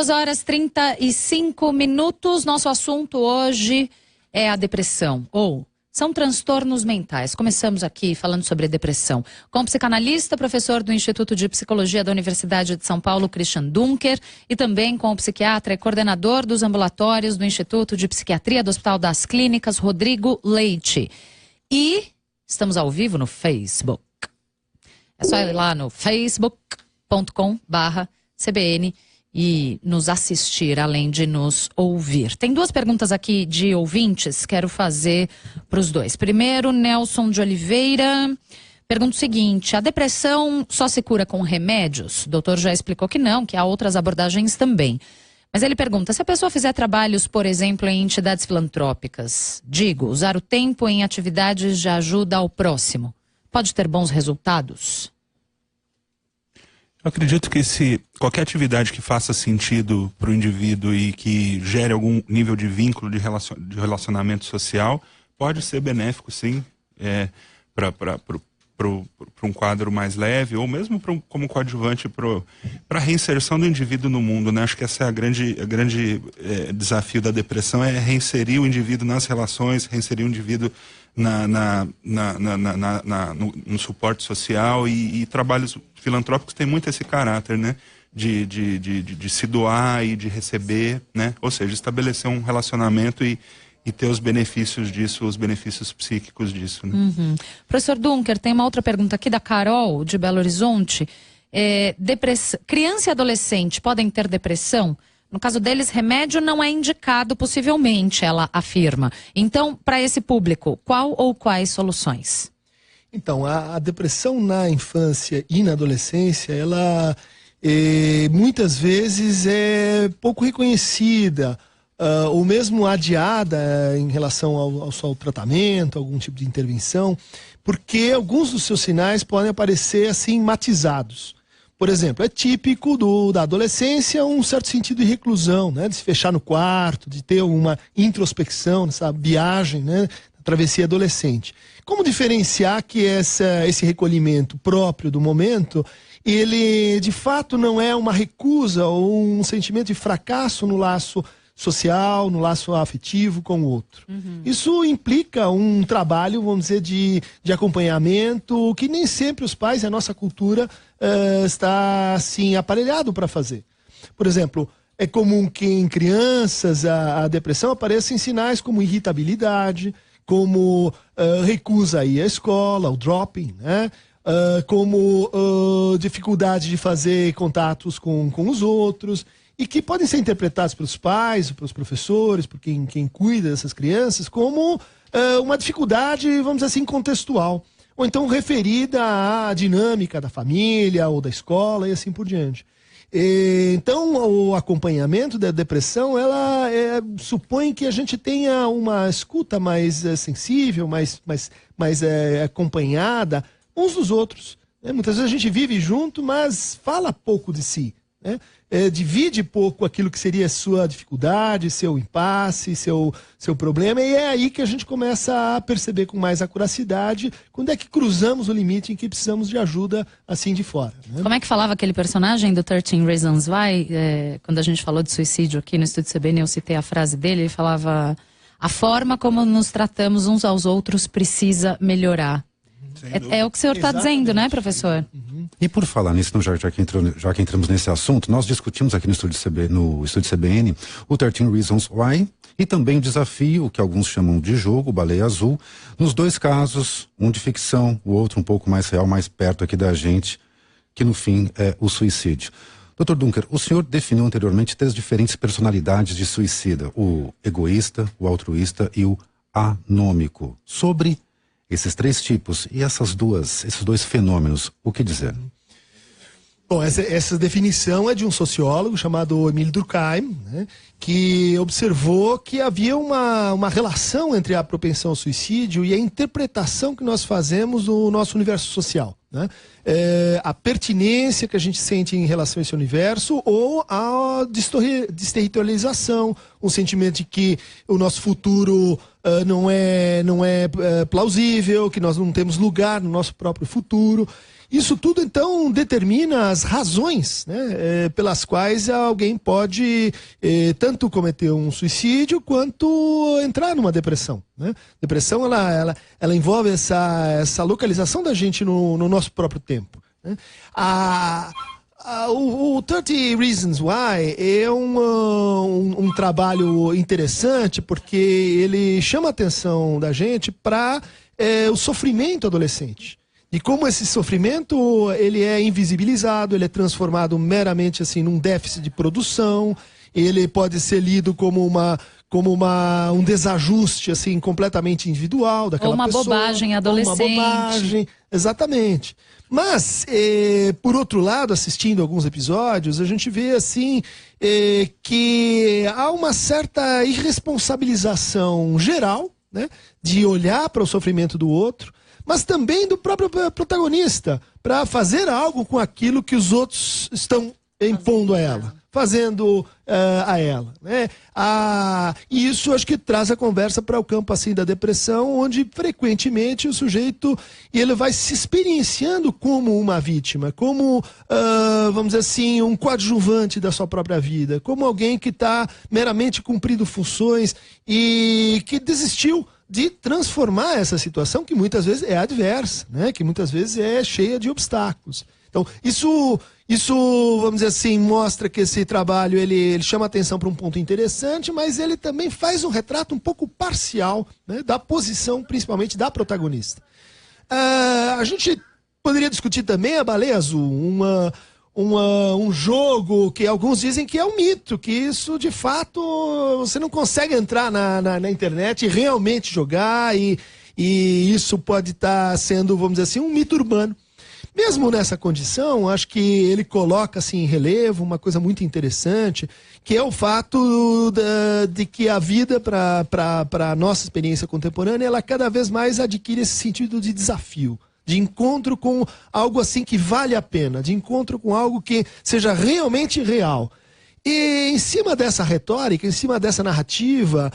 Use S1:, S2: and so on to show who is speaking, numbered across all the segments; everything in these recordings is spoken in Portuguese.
S1: 2h35. Nosso assunto hoje é a depressão, ou são transtornos mentais. Começamos aqui falando sobre depressão com o psicanalista, professor do Instituto de Psicologia da Universidade de São Paulo, Christian Dunker, e também com o psiquiatra e coordenador dos ambulatórios do Instituto de Psiquiatria do Hospital das Clínicas, Rodrigo Leite. E estamos ao vivo no Facebook. É só ir lá no facebook.com/CBN e nos assistir, além de nos ouvir. Tem duas perguntas aqui de ouvintes, quero fazer para os dois. Primeiro, Nelson de Oliveira pergunta o seguinte: a depressão só se cura com remédios? O doutor já explicou que não, que há outras abordagens também. Mas ele pergunta, se a pessoa fizer trabalhos, por exemplo, em entidades filantrópicas, usar o tempo em atividades de ajuda ao próximo, pode ter bons resultados?
S2: Eu acredito que qualquer atividade que faça sentido para o indivíduo e que gere algum nível de vínculo de relacionamento social pode ser benéfico, sim, para um quadro mais leve, ou mesmo como coadjuvante para a reinserção do indivíduo no mundo, né? Acho que esse é a grande desafio da depressão, é reinserir o indivíduo nas relações, reinserir o indivíduo no suporte social, e trabalhos filantrópicos têm muito esse caráter, né? De se doar e de receber, né? Ou seja, estabelecer um relacionamento e ter os benefícios disso, os benefícios psíquicos disso, né?
S1: Uhum. Professor Dunker, tem uma outra pergunta aqui da Carol, de Belo Horizonte. Criança e adolescente podem ter depressão? No caso deles, remédio não é indicado, possivelmente, ela afirma. Então, para esse público, qual ou quais soluções?
S3: Então, a depressão na infância e na adolescência, ela muitas vezes é pouco reconhecida, ou mesmo adiada em relação ao tratamento, algum tipo de intervenção, porque alguns dos seus sinais podem aparecer assim matizados. Por exemplo, é típico da adolescência um certo sentido de reclusão, né? De se fechar no quarto, de ter uma introspecção, essa viagem, né? Travessia adolescente. Como diferenciar que esse recolhimento próprio do momento, ele de fato não é uma recusa ou um sentimento de fracasso no laço social, no laço afetivo com o outro. Uhum. Isso implica um trabalho, vamos dizer, de acompanhamento que nem sempre os pais e a nossa cultura está assim aparelhado para fazer. Por exemplo, é comum que em crianças a depressão apareça em sinais como irritabilidade, como recusa a ir à escola, o dropping, né? Como dificuldade de fazer contatos com os outros, e que podem ser interpretados pelos pais, pelos professores, por quem cuida dessas crianças, como uma dificuldade, vamos dizer assim, contextual, ou então referida à dinâmica da família ou da escola e assim por diante. Então, o acompanhamento da depressão, ela supõe que a gente tenha uma escuta mais sensível, mais acompanhada uns dos outros, né? Muitas vezes a gente vive junto, mas fala pouco de si, né? Divide pouco aquilo que seria sua dificuldade, seu impasse, seu problema, e é aí que a gente começa a perceber com mais acuracidade quando é que cruzamos o limite em que precisamos de ajuda assim de fora, né?
S1: Como é que falava aquele personagem do 13 Reasons Why? Quando a gente falou de suicídio aqui no Estúdio CBN, eu citei a frase dele, ele falava: a forma como nos tratamos uns aos outros precisa melhorar. É o que o senhor está dizendo, né, professor?
S4: Uhum. E por falar nisso, já que entramos nesse assunto, nós discutimos aqui no Estúdio CBN o 13 Reasons Why e também o desafio, que alguns chamam de jogo, Baleia Azul. Nos dois casos, um de ficção, o outro um pouco mais real, mais perto aqui da gente, que no fim é o suicídio. Dr. Dunker, o senhor definiu anteriormente 3 diferentes personalidades de suicida: o egoísta, o altruísta e o anômico. Sobre esses 3 tipos e esses dois fenômenos, o que dizer?
S3: Bom, essa definição é de um sociólogo chamado Emile Durkheim, né, que observou que havia uma relação entre a propensão ao suicídio e a interpretação que nós fazemos do nosso universo social, né? A pertinência que a gente sente em relação a esse universo, ou a desterritorialização, um sentimento de que o nosso futuro não é plausível, que nós não temos lugar no nosso próprio futuro. Isso tudo, então, determina as razões, né, pelas quais alguém pode tanto cometer um suicídio quanto entrar numa depressão, né? Depressão, ela envolve essa localização da gente no nosso próprio tempo, né? O 30 Reasons Why é um trabalho interessante porque ele chama a atenção da gente para o sofrimento adolescente. E como esse sofrimento ele é invisibilizado, ele é transformado meramente assim num déficit de produção, ele pode ser lido como um desajuste assim completamente individual daquela pessoa.
S1: Ou uma bobagem adolescente.
S3: Ou uma bobagem, exatamente. Mas, por outro lado, assistindo alguns episódios, a gente vê assim que há uma certa irresponsabilização geral, né, de olhar para o sofrimento do outro, mas também do próprio protagonista, para fazer algo com aquilo que os outros estão impondo a ela, fazendo a ela, né? E isso acho que traz a conversa para o campo assim da depressão, onde frequentemente o sujeito ele vai se experienciando como uma vítima, como, vamos dizer assim, um coadjuvante da sua própria vida, como alguém que está meramente cumprindo funções e que desistiu de transformar essa situação que muitas vezes é adversa, né? Que muitas vezes é cheia de obstáculos. Então, isso, vamos dizer assim, mostra que esse trabalho ele chama atenção para um ponto interessante, mas ele também faz um retrato um pouco parcial, né, da posição, principalmente da protagonista. A gente poderia discutir também a Baleia Azul, um jogo que alguns dizem que é um mito, que isso de fato você não consegue entrar na internet e realmente jogar, e isso pode estar sendo, vamos dizer assim, um mito urbano. Mesmo nessa condição, acho que ele coloca assim, em relevo uma coisa muito interessante, que é o fato de que a vida, para a nossa experiência contemporânea, ela cada vez mais adquire esse sentido de desafio, de encontro com algo assim que vale a pena, de encontro com algo que seja realmente real. E em cima dessa retórica, em cima dessa narrativa,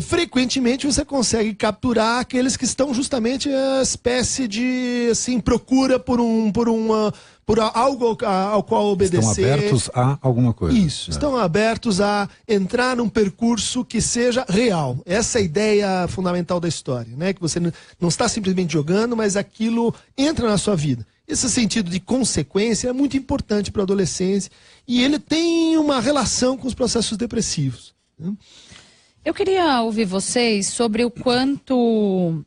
S3: frequentemente você consegue capturar aqueles que estão justamente a espécie de assim, procura por algo ao qual obedecer.
S4: Estão abertos a alguma coisa.
S3: Isso, estão abertos a entrar num percurso que seja real. Essa é a ideia fundamental da história, né? Que você não está simplesmente jogando, mas aquilo entra na sua vida. Esse sentido de consequência é muito importante para o adolescente e ele tem uma relação com os processos depressivos, né?
S1: Eu queria ouvir vocês sobre o quanto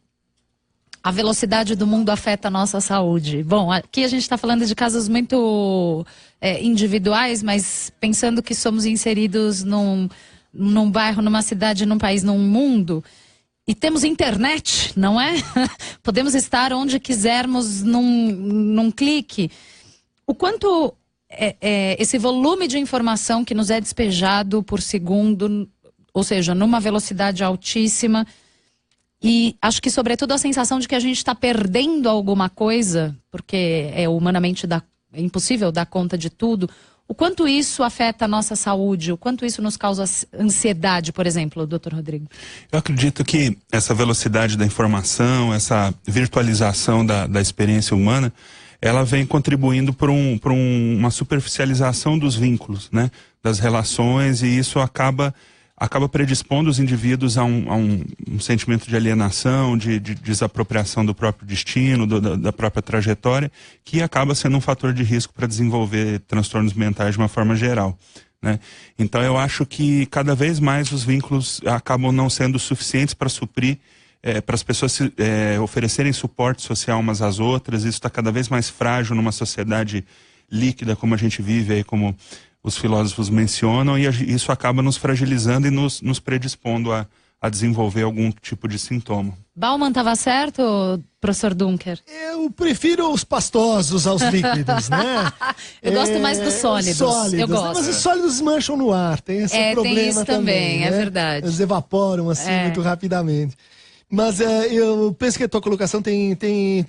S1: a velocidade do mundo afeta a nossa saúde. Bom, aqui a gente está falando de casos muito individuais, mas pensando que somos inseridos num bairro, numa cidade, num país, num mundo. E temos internet, não é? Podemos estar onde quisermos num clique. O quanto esse volume de informação que nos é despejado por segundo, ou seja, numa velocidade altíssima, e acho que sobretudo a sensação de que a gente está perdendo alguma coisa, porque humanamente é impossível dar conta de tudo. O quanto isso afeta a nossa saúde? O quanto isso nos causa ansiedade, por exemplo, doutor Rodrigo?
S2: Eu acredito que essa velocidade da informação, essa virtualização da experiência humana, ela vem contribuindo para uma superficialização dos vínculos, né, das relações, e isso acaba predispondo os indivíduos a um sentimento de alienação, de desapropriação do próprio destino, da própria trajetória, que acaba sendo um fator de risco para desenvolver transtornos mentais de uma forma geral, né? Então eu acho que cada vez mais os vínculos acabam não sendo suficientes para suprir, para as pessoas oferecerem suporte social umas às outras. Isso está cada vez mais frágil numa sociedade líquida como a gente vive aí, como os filósofos mencionam, e isso acaba nos fragilizando e nos predispondo a desenvolver algum tipo de sintoma.
S1: Bauman estava certo, professor Dunker?
S3: Eu prefiro os pastosos aos líquidos, né?
S1: Eu gosto mais dos sólidos. Eu gosto.
S3: Né? Mas os sólidos mancham no ar, tem esse problema
S1: tem isso também,
S3: né?
S1: É verdade.
S3: Eles evaporam assim muito rapidamente. Mas eu penso que a tua colocação tem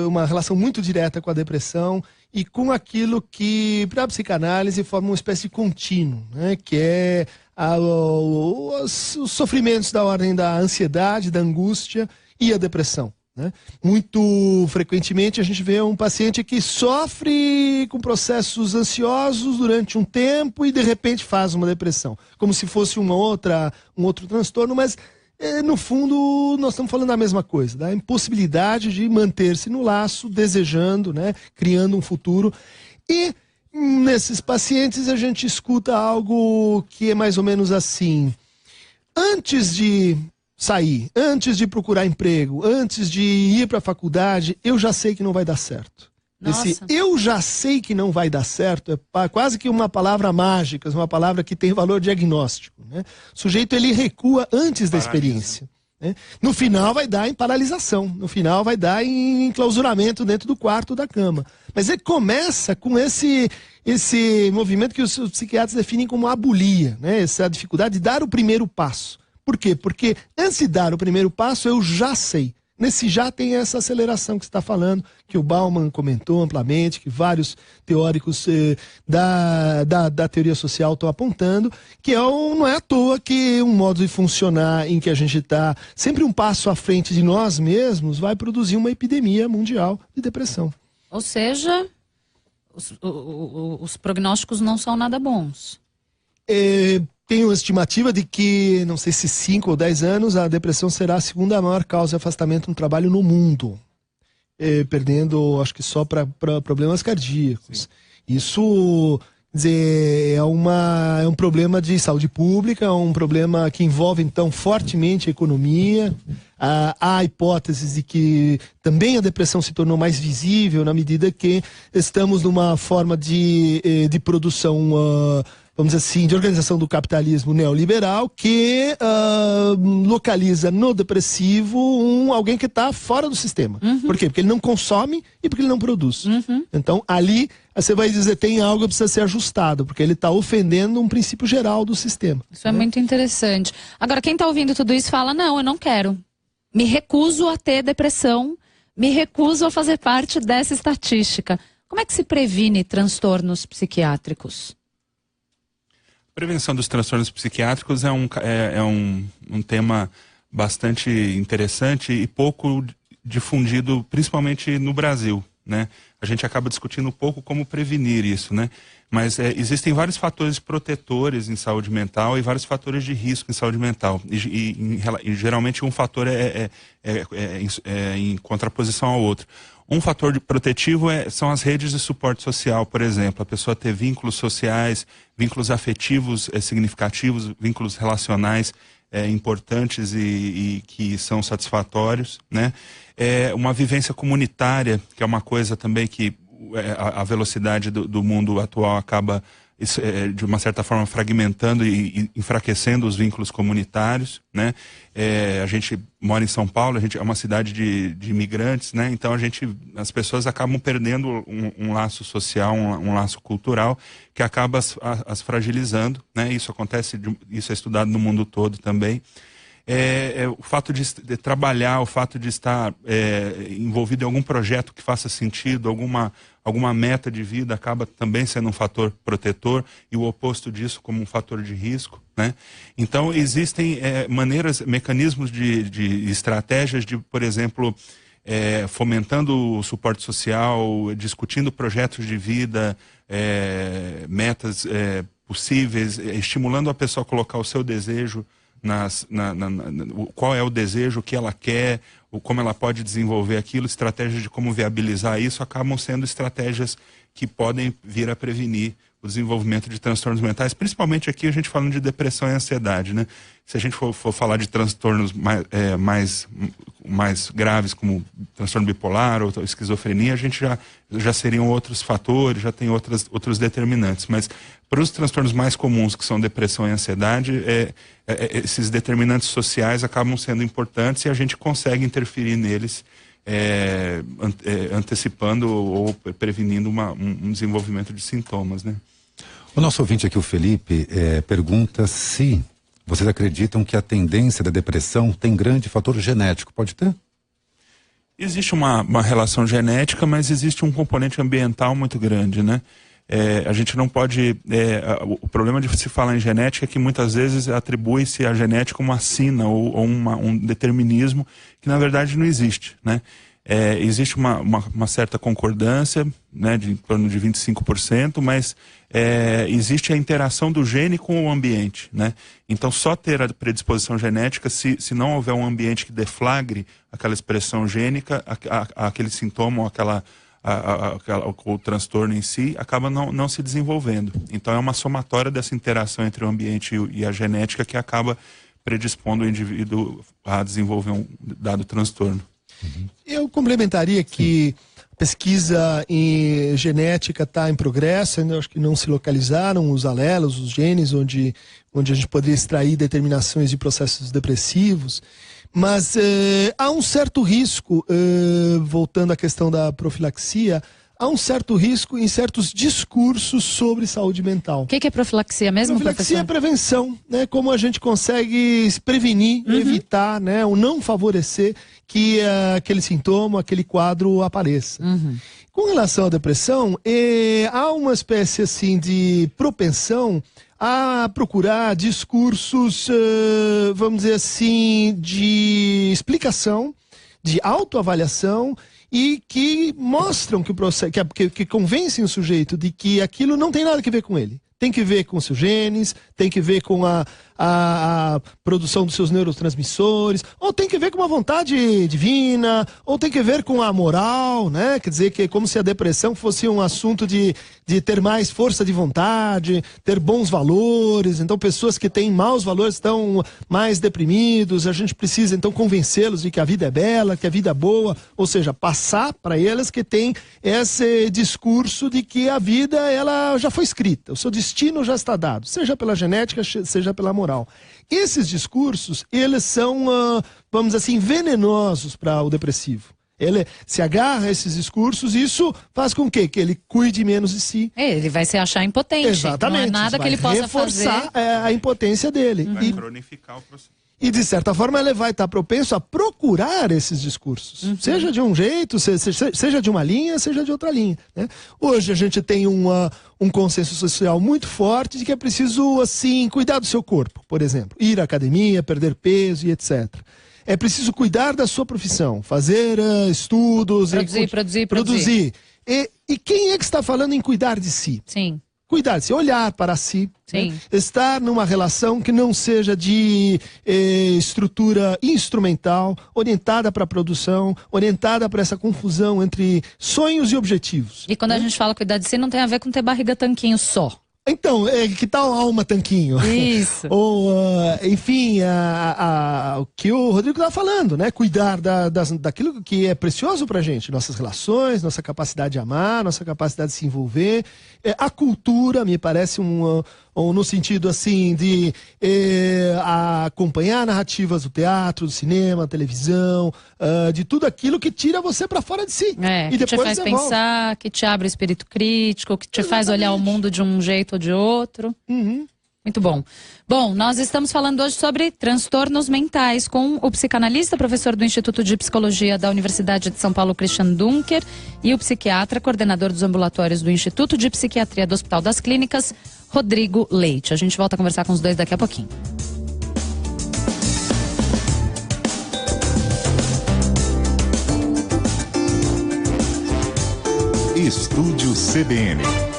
S3: uma relação muito direta com a depressão e com aquilo que, para a psicanálise, forma uma espécie de contínuo, né? Que é os sofrimentos da ordem da ansiedade, da angústia e a depressão, né? Muito frequentemente a gente vê um paciente que sofre com processos ansiosos durante um tempo e de repente faz uma depressão, como se fosse um outro transtorno, mas no fundo nós estamos falando da mesma coisa, da impossibilidade de manter-se no laço, desejando, né, criando um futuro. E nesses pacientes a gente escuta algo que é mais ou menos assim: antes de sair, antes de procurar emprego, antes de ir para a faculdade, eu já sei que não vai dar certo. Esse eu já sei que não vai dar certo é quase que uma palavra mágica, uma palavra que tem valor diagnóstico, né? O sujeito ele recua antes da experiência, né? No final vai dar em paralisação, no final vai dar em enclausuramento dentro do quarto da cama. Mas ele começa com esse movimento que os psiquiatras definem como abulia, né? Essa dificuldade de dar o primeiro passo. Por quê? Porque antes de dar o primeiro passo eu já sei. Nesse já tem essa aceleração que você está falando, que o Bauman comentou amplamente, que vários teóricos da teoria social estão apontando, que não é à toa que um modo de funcionar em que a gente está sempre um passo à frente de nós mesmos vai produzir uma epidemia mundial de depressão.
S1: Ou seja, os prognósticos não são nada bons.
S3: Tem uma estimativa de que, não sei se 5 ou 10 anos, a depressão será a segunda maior causa de afastamento no trabalho no mundo. Perdendo, acho que só para problemas cardíacos. Sim. Isso, quer dizer, é um problema de saúde pública, um problema que envolve, então, fortemente a economia. Há hipóteses de que também a depressão se tornou mais visível na medida que estamos numa forma de produção, vamos dizer assim, de organização do capitalismo neoliberal que localiza no depressivo alguém que está fora do sistema. Uhum. Por quê? Porque ele não consome e porque ele não produz. Uhum. Então, ali, você vai dizer, tem algo que precisa ser ajustado, porque ele está ofendendo um princípio geral do sistema.
S1: Isso é muito interessante. Agora, quem está ouvindo tudo isso fala, não, eu não quero. Me recuso a ter depressão, me recuso a fazer parte dessa estatística. Como é que se previne transtornos psiquiátricos?
S2: Prevenção dos transtornos psiquiátricos é um tema bastante interessante e pouco difundido, principalmente no Brasil, né? A gente acaba discutindo um pouco como prevenir isso, né? Mas existem vários fatores protetores em saúde mental e vários fatores de risco em saúde mental. E geralmente um fator é em contraposição ao outro. Um fator protetivo são as redes de suporte social, por exemplo. A pessoa ter vínculos sociais, vínculos afetivos significativos, vínculos relacionais importantes e que são satisfatórios, né? Uma vivência comunitária, que é uma coisa também que a velocidade do mundo atual acaba, de uma certa forma, fragmentando e enfraquecendo os vínculos comunitários, né? A gente mora em São Paulo, a gente é uma cidade de imigrantes, né? Então as pessoas acabam perdendo um laço social, um laço cultural, que acaba as fragilizando, né? Isso é estudado no mundo todo também. O fato de trabalhar, o fato de estar envolvido em algum projeto que faça sentido, alguma meta de vida acaba também sendo um fator protetor e o oposto disso como um fator de risco, né? Então existem mecanismos de estratégias de, por exemplo, fomentando o suporte social, discutindo projetos de vida, metas possíveis, estimulando a pessoa a colocar o seu desejo, qual é o desejo, o que ela quer, como ela pode desenvolver aquilo, estratégias de como viabilizar isso, acabam sendo estratégias que podem vir a prevenir o desenvolvimento de transtornos mentais, principalmente aqui a gente falando de depressão e ansiedade, né? Se a gente for falar de transtornos mais graves, como transtorno bipolar ou esquizofrenia, a gente já seriam outros fatores, já tem outros determinantes. Mas para os transtornos mais comuns, que são depressão e ansiedade, esses determinantes sociais acabam sendo importantes e a gente consegue interferir neles, antecipando ou prevenindo um desenvolvimento de sintomas, né?
S4: O nosso ouvinte aqui, o Felipe, pergunta se vocês acreditam que a tendência da depressão tem grande fator genético. Pode ter?
S2: Existe uma relação genética, mas existe um componente ambiental muito grande, né? a gente não pode... o problema de se falar em genética é que muitas vezes atribui-se à genética uma sina ou um determinismo que na verdade não existe, né? Existe uma certa concordância, né, de em torno de 25%, mas existe a interação do gene com o ambiente, né? Então só ter a predisposição genética, se não houver um ambiente que deflagre aquela expressão gênica, aquele sintoma ou o transtorno em si acaba não se desenvolvendo. Então é uma somatória dessa interação entre o ambiente e a genética que acaba predispondo o indivíduo a desenvolver um dado transtorno.
S3: Eu complementaria que a pesquisa em genética está em progresso, ainda acho que não se localizaram os alelos, os genes, onde a gente poderia extrair determinações de processos depressivos, mas há um certo risco, voltando à questão da profilaxia, há um certo risco em certos discursos sobre saúde mental.
S1: O que é profilaxia mesmo,
S3: profilaxia
S1: professor?
S3: é prevenção, né? Como a gente consegue se prevenir, evitar, né? Ou não favorecer que aquele sintoma, aquele quadro apareça. Com relação à depressão, há uma espécie assim de propensão a procurar discursos, vamos dizer assim, de explicação, de autoavaliação, e que mostram que o processo, que convencem o sujeito de que aquilo não tem nada a ver com ele. Tem que ver com seus genes, tem que ver com a produção dos seus neurotransmissores, ou tem que ver com uma vontade divina, ou tem que ver com a moral, né? Quer dizer, que é como se a depressão fosse um assunto de ter mais força de vontade, ter bons valores. Então, pessoas que têm maus valores estão mais deprimidos. A gente precisa, então, convencê-los de que a vida é bela, que a vida é boa, ou seja, passar para eles que tem esse discurso de que a vida ela já foi escrita, o seu destino já está dado, seja pela genética, seja pela moral. Esses discursos, eles são, vamos dizer assim, venenosos para o depressivo. Ele se agarra a esses discursos e isso faz com que ele cuide menos de si.
S1: Ele vai se achar impotente.
S3: Exatamente.
S1: Não há nada que ele possa
S3: reforçar
S1: fazer.
S3: a impotência dele.
S2: Vai cronificar o processo.
S3: E, de certa forma, ele vai estar propenso a procurar esses discursos. Seja de um jeito, seja de uma linha, seja de outra linha, né? Hoje a gente tem um consenso social muito forte de que é preciso, assim, cuidar do seu corpo, por exemplo. Ir à academia, perder peso e etc. É preciso cuidar da sua profissão, fazer estudos... Produzir. E quem é que está falando em cuidar de si?
S1: Sim.
S3: Cuidar de si, olhar para si,
S1: Sim.
S3: né? Estar numa relação que não seja de estrutura instrumental, orientada para a produção, orientada para essa confusão entre sonhos e objetivos.
S1: E quando a gente fala cuidar de si, não tem a ver com ter barriga tanquinho só.
S3: Então, que tal alma tanquinho?
S1: Isso.
S3: Ou, enfim, o que o Rodrigo estava falando, né? Cuidar daquilo que é precioso pra gente, nossas relações, nossa capacidade de amar, nossa capacidade de se envolver. A cultura, me parece no sentido assim de acompanhar narrativas do teatro, do cinema, televisão, de tudo aquilo que tira você para fora de si.
S1: Que te faz pensar, que te abre o espírito crítico, que te faz olhar o mundo de um jeito ou de outro. Muito bom. Bom, nós estamos falando hoje sobre transtornos mentais com o psicanalista, professor do Instituto de Psicologia da Universidade de São Paulo, Christian Dunker, e o psiquiatra, coordenador dos ambulatórios do Instituto de Psiquiatria do Hospital das Clínicas, Rodrigo Leite. A gente volta a conversar com os dois daqui a pouquinho.
S5: Estúdio CBN.